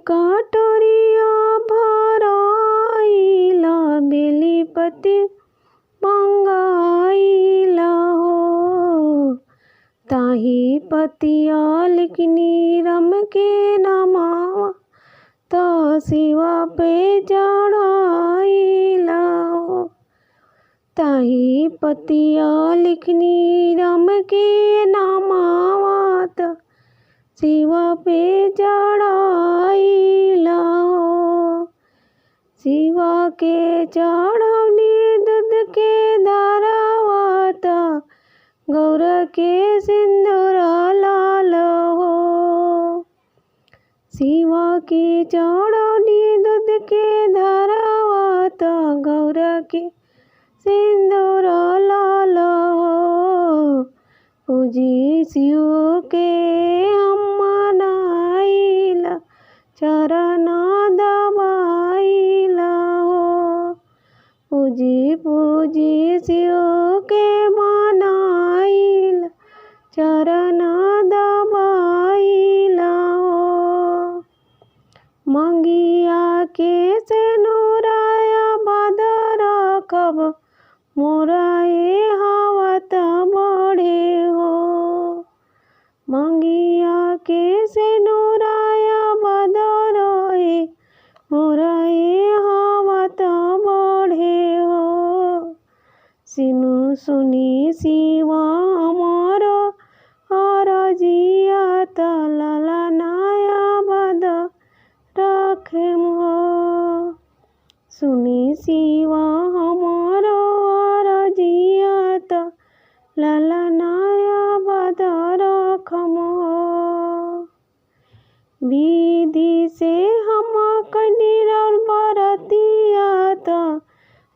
कटोरिया भराइला बेलीपति मंगाइला हो। ताही पतिया लिखनी रम के नमावा तो शिवा पे चढ़ाइला हो। ताही पतिया लिखनी रम के नमावा तो शिवा पे चढ़ाइला हो। शिवा के चढ़ौनी दूध के धारावा तो गौर के सिंदूर लाल हो। शिवा की चढ़ौनी दूध के धारावा तो गौर के सिंदूर लाल हो। पूजी शिव के हम मनाइला चरण दबाइला हो। पूजी पूजी शिव के मनाइला चरण दबाइला हो। मंगिया के सेनुराया बदर कब मोराए हवत बढ़े हो। मंगिया के सेनुराया बदर मोराए हवत बढ़े हो। सिनु सुनी शिवा मोर अरजिया ललनाया बद रखे हो। सुनी शिवा हमर अरजिया ललनाया बद रखम हो। विधि से हम कनीर बरतिया तो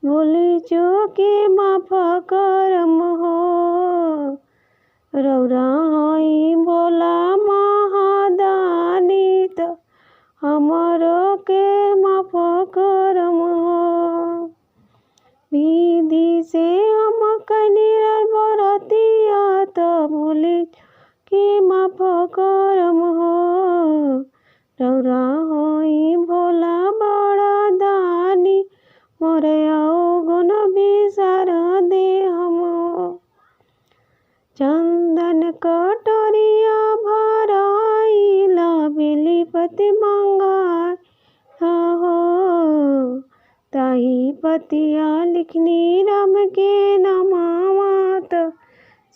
भूली चूके माफ करम हो। रौरा हई भोला महादानी तो हमरो के माफ करम हो। विधि से हम कनीर बरतिया तो भूली के माफ करम हो। रौरा हई भोला बड़ा दानी मोरे गुण बिसार दे हम। चंदन कटोरिया भराइला बेलीपति मंगाइला हो। ताही पतिया लिखनी रम के नमावा तो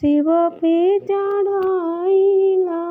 शिव पे चढ़ाइला।